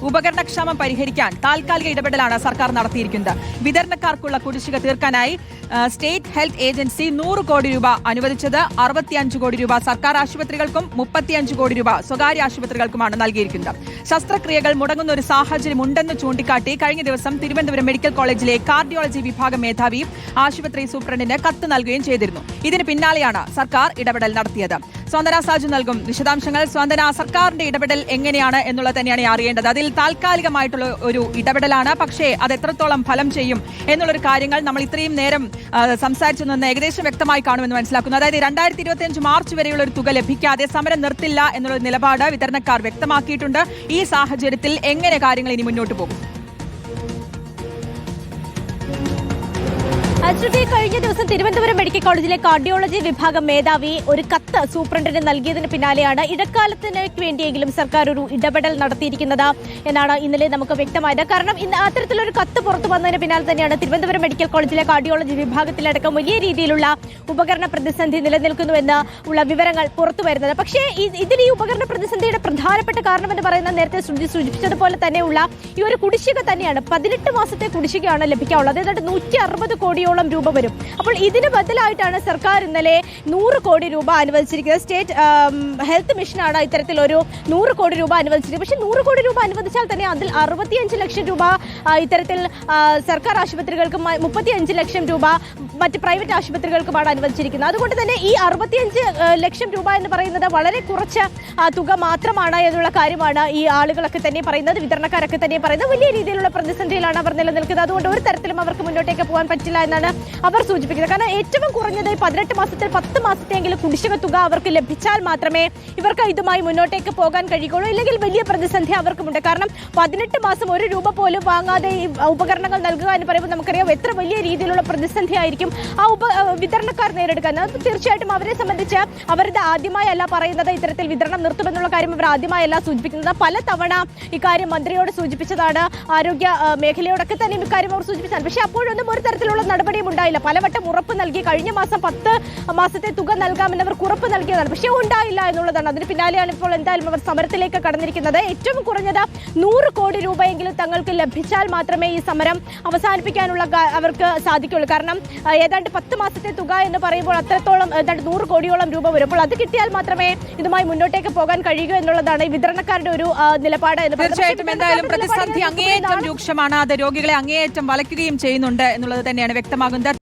ഉപകരണക്ഷാമം പരിഹരിക്കാൻ താൽക്കാലിക ഇടപെടലാണ് സർക്കാർ നടത്തിയിരിക്കുന്നത്. വിതരണക്കാർക്കുള്ള കുടിശ്ശിക തീർക്കാനായി സ്റ്റേറ്റ് ഹെൽത്ത് ഏജൻസി 100 കോടി രൂപ അനുവദിച്ചത്. 65 കോടി രൂപ സർക്കാർ ആശുപത്രികൾക്കും 35 കോടി രൂപ സ്വകാര്യ ആശുപത്രികൾക്കുമാണ് നൽകിയിരിക്കുന്നത്. ശസ്ത്രക്രിയകൾ മുടങ്ങുന്ന ഒരു സാഹചര്യം ഉണ്ടെന്ന് ചൂണ്ടിക്കാട്ടി കഴിഞ്ഞ ദിവസം തിരുവനന്തപുരം മെഡിക്കൽ കോളേജിലെ കാർഡിയോളജി വിഭാഗം മേധാവി ആശുപത്രി സൂപ്രണ്ടിന് കത്ത് നൽകുകയും ചെയ്തിരുന്നു. ഇതിന് പിന്നാലെയാണ് സർക്കാർ ഇടപെടൽ നടത്തിയത്. സ്വാന്തന സാജു നൽകും വിശദാംശങ്ങൾ. സ്വാന്തന, സർക്കാരിന്റെ ഇടപെടൽ എങ്ങനെയാണ് എന്നുള്ളത് തന്നെയാണ് അറിയേണ്ടത്. അതിൽ താൽക്കാലികമായിട്ടുള്ള ഒരു ഇടപെടലാണ്, പക്ഷേ അത് എത്രത്തോളം ഫലം ചെയ്യും എന്നുള്ളൊരു കാര്യങ്ങൾ നമ്മൾ ഇത്രയും നേരം സംസാരിച്ചു നിന്ന് ഏകദേശം വ്യക്തമായി കാണുമെന്ന് മനസ്സിലാക്കുന്നു. അതായത് 2025 മാർച്ച് വരെയുള്ള ഒരു തുക ലഭിക്കാതെ സമരം നിർത്തില്ല എന്നുള്ള നിലപാട് വിതരണക്കാർ വ്യക്തമാക്കിയിട്ടുണ്ട്. ഈ സാഹചര്യത്തിൽ എങ്ങനെ കാര്യങ്ങൾ ഇനി മുന്നോട്ട് പോകും? ശ്രുതി, കഴിഞ്ഞ ദിവസം തിരുവനന്തപുരം മെഡിക്കൽ കോളേജിലെ കാർഡിയോളജി വിഭാഗം മേധാവി ഒരു കത്ത് സൂപ്രണ്ടിന് നൽകിയതിന് പിന്നാലെയാണ് ഇടക്കാലത്തിന് വേണ്ടിയെങ്കിലും സർക്കാർ ഒരു ഇടപെടൽ നടത്തിയിരിക്കുന്നത് എന്നാണ് ഇന്നലെ നമുക്ക് വ്യക്തമായത്. കാരണം ഇന്ന് അത്തരത്തിലൊരു കത്ത് പുറത്തു വന്നതിന് പിന്നാലെ തന്നെയാണ് തിരുവനന്തപുരം മെഡിക്കൽ കോളേജിലെ കാർഡിയോളജി വിഭാഗത്തിലടക്കം വലിയ രീതിയിലുള്ള ഉപകരണ പ്രതിസന്ധി നിലനിൽക്കുന്നുവെന്ന് ഉള്ള വിവരങ്ങൾ പുറത്തു വരുന്നത്. പക്ഷേ ഇതിൽ ഈ ഉപകരണ പ്രതിസന്ധിയുടെ പ്രധാനപ്പെട്ട കാരണം എന്ന് പറയുന്നത് നേരത്തെ ശ്രുതി സൂചിപ്പിച്ചതുപോലെ തന്നെയുള്ള ഈ ഒരു കുടിശ്ശിക തന്നെയാണ്. 18 മാസത്തെ കുടിശ്ശികയാണ് ലഭിക്കാനുള്ളത്. ഏതാണ്ട് 160 കോടിയോളം രൂപ വരും. അപ്പോൾ ഇതിന് ബദലായിട്ടാണ് സർക്കാർ ഇന്നലെ 100 കോടി രൂപ അനുവദിച്ചിരിക്കുന്നത്. സ്റ്റേറ്റ് ഹെൽത്ത് മിഷനാണ് ഇത്തരത്തിലൊരു 100 കോടി രൂപ അനുവദിച്ചിരിക്കുന്നത്. പക്ഷേ 100 കോടി രൂപ അനുവദിച്ചാൽ തന്നെ അതിൽ 65 ലക്ഷം രൂപ ഇത്തരത്തിൽ സർക്കാർ ആശുപത്രികൾക്കും 35 ലക്ഷം രൂപ മറ്റ് പ്രൈവറ്റ് ആശുപത്രികൾക്കുമാണ് അനുവദിച്ചിരിക്കുന്നത്. അതുകൊണ്ട് തന്നെ ഈ 65 ലക്ഷം രൂപ എന്ന് പറയുന്നത് വളരെ കുറച്ച് തുക മാത്രമാണ് എന്നുള്ള കാര്യമാണ് ഈ ആളുകളൊക്കെ തന്നെ പറയുന്നത്, വിതരണക്കാരൊക്കെ തന്നെ പറയുന്നത്. വലിയ രീതിയിലുള്ള പ്രതിസന്ധിയിലാണ് അവർ നിലനിൽക്കുന്നത്. അതുകൊണ്ട് ഒരു തരത്തിലും അവർക്ക് മുന്നോട്ടേക്ക് പോകാൻ പറ്റില്ല എന്നാണ് അവർ സൂചിപ്പിക്കുന്നത്. കാരണം ഏറ്റവും കുറഞ്ഞത് 18 മാസത്തിൽ 10 മാസത്തെങ്കിലും കുടിശ്ശിക തുക അവർക്ക് ലഭിച്ചാൽ മാത്രമേ ഇവർക്ക് ഇതുമായി മുന്നോട്ടേക്ക് പോകാൻ കഴിയുകയുള്ളൂ. ഇല്ലെങ്കിൽ വലിയ പ്രതിസന്ധി അവർക്കുമുണ്ട്. കാരണം 18 മാസം 1 രൂപ പോലും വാങ്ങാതെ ഈ ഉപകരണങ്ങൾ നൽകുക എന്ന് പറയുമ്പോൾ നമുക്കറിയാം എത്ര വലിയ രീതിയിലുള്ള പ്രതിസന്ധി ആയിരിക്കും ആ വിതരണക്കാർ നേരിടുക. തീർച്ചയായിട്ടും അവരെ സംബന്ധിച്ച് അവരുടെ ആദ്യമായല്ല പറയുന്നത് ഇത്തരത്തിൽ വിതരണം നിർത്തുമെന്നുള്ള കാര്യം അവർ ആദ്യമായല്ല സൂചിപ്പിക്കുന്നത്. പലതവണ ഇക്കാര്യം മന്ത്രിയോട് സൂചിപ്പിച്ചതാണ്, ആരോഗ്യ മേഖലയോടൊക്കെ തന്നെ ഇക്കാര്യം അവർ സൂചിപ്പിച്ചതാണ്. പക്ഷേ അപ്പോഴൊന്നും ഒരു തരത്തിലുള്ള നടപടിയും ഉണ്ടായില്ല. പലവട്ടം ഉറപ്പ് നൽകി കഴിഞ്ഞ മാസം 10 മാസത്തെ തുക നൽകാമെന്ന് അവർ ഉറപ്പ് നൽകിയതാണ്. പക്ഷേ ഉണ്ടായില്ല എന്നുള്ളതാണ്. അതിന് പിന്നാലെയാണ് ഇപ്പോൾ എന്തായാലും അവർ സമരത്തിലേക്ക് കടന്നിരിക്കുന്നത്. ഏറ്റവും കുറഞ്ഞത് 100 കോടി രൂപയെങ്കിലും തങ്ങൾക്ക് ലഭിച്ചാൽ മാത്രമേ ഈ സമരം അവസാനിപ്പിക്കാനുള്ള അവർക്ക് സാധിക്കുള്ളൂ. കാരണം ഏതാണ്ട് 10 മാസത്തെ തുക എന്ന് പറയുമ്പോൾ അത്രത്തോളം ഏതാണ്ട് 100 കോടിയോളം രൂപ വരും. അപ്പോൾ അത് കിട്ടിയാൽ മാത്രമേ ഇതുമായി മുന്നോട്ടേക്ക് പോകാൻ കഴിയൂ എന്നുള്ളതാണ് ഈ വിതരണക്കാരുടെ ഒരു നിലപാട്. തീർച്ചയായിട്ടും എന്തായാലും പ്രതിസന്ധി അങ്ങേയറ്റം രൂക്ഷമാണ്. അത് രോഗികളെ അങ്ങേയറ്റം വലയ്ക്കുകയും ചെയ്യുന്നുണ്ട് എന്നുള്ളത് തന്നെയാണ് വ്യക്തമാകുന്നത്.